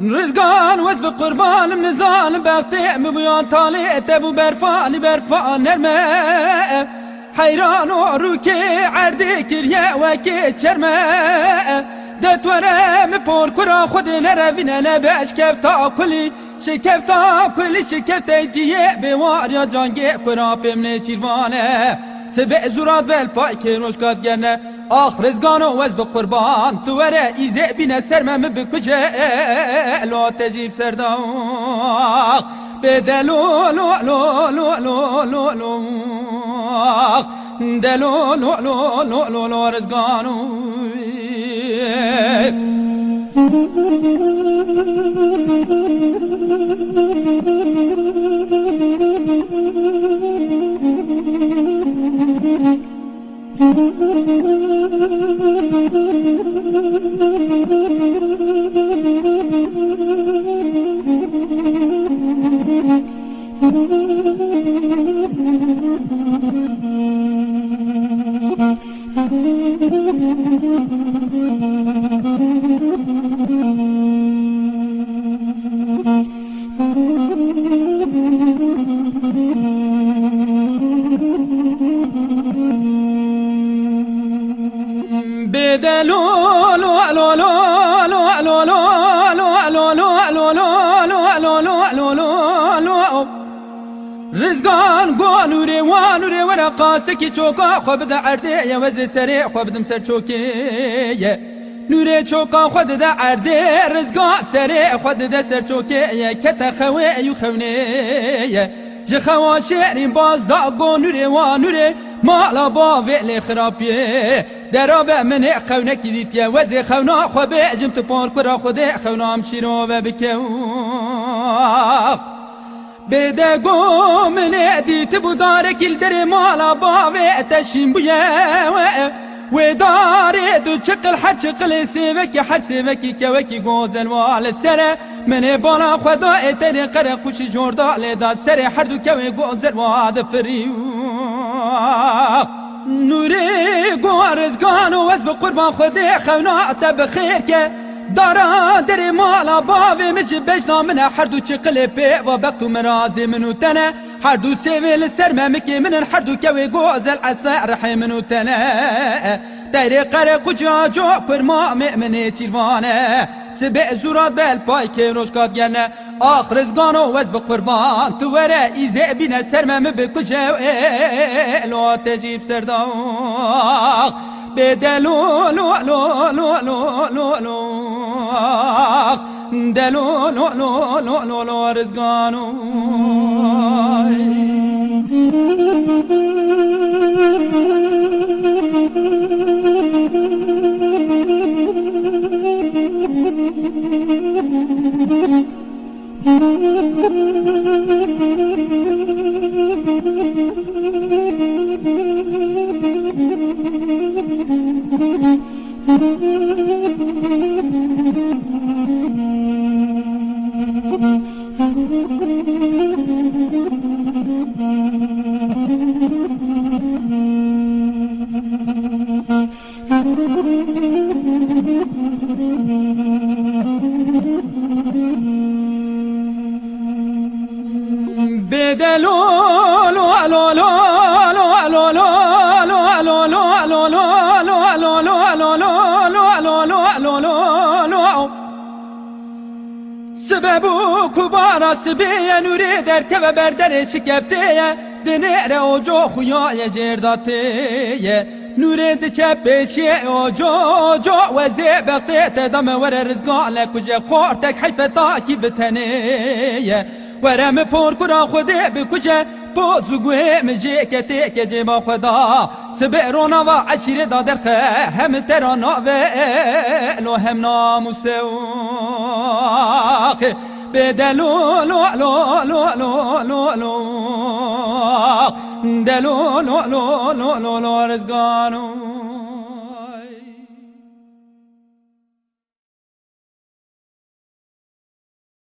رزقان وجب قربان من ظالم بقتي مبيان طالي تبو برفان برفان نرمى حيران وروكي عردي كريا وكي تشرمى دتورا مبور كرا خود نروينا نباش كيف تاكلي شكيف تاكلي شكيف تجي بوار يا جانجي كرا بمني چيروانه سبع زورات بالپای که روشکات گرنه آخ رزگانو وز بقربان تو وره ایزه بینه سرمم بکجه لو تجیب سرداخ بدلو لو لو لو لو لو لو دلو لو لو لو لو لو رزگانو رزقان قانوري وانوري ورقاتك چوكا خبد عردي يا وزي سري خبدم سر چوكي نوري چوكا خد دا عردي رزقان سري خد دا سر چوكي كتا خوي يو خوني جخوا شعرين باز دا قانوري وانوري مالا باوي لي خرابي درابع من خونك ديت يا وزي خونا خبي جمت باركورا خدي خونا مشيرو بكو بدگو من دیت بودار کل در مالا باوی تشیم بویا و داره دو چقل هر چقل سیوکی هر سیوکی کوکی گوزن وال سره من بالا خدا اتر قره خوش جوردا لدا سره هر دو کوی گوزن واد فریو نوری گوارزگان و وزب قربان خودی خونا تبخیر که دارا در مالا باوی مش بجنا منه هر دو چقل پی و بقتو مرازی منو تنه هر دو سیویل سرممکی منن هر دو کوی گوزل عصا رحی منو تنه دایره قره قجا جو کرما مؤمنی چیروانه سبع زورات بالپای که روشکات گرنه آخ رزگانو وز بقربان تو وره ایزه بینه سرمم بکجه لو تجیب سرداخ بدلو لو لو لو لو لو لو دلو لو لو لو لو لو رزقانو ابو كبارا سبيه نوري دركب بردر شكفتيه دنيره و جو خويا جرداتيه نوري تشبشي و جو وزيبقتي تدم ور رزقا لك وجه خورتك حيفتا كي بتنيه ورم پور کرا خودی بکشه بوزگوه مجی کتی که جیما خدا سبرونا و عشیر دادرخه هم ترانا و لو هم ناموسوخ بدلو لو لو لو لو لو لو دلو لو لو لو لو رزقانو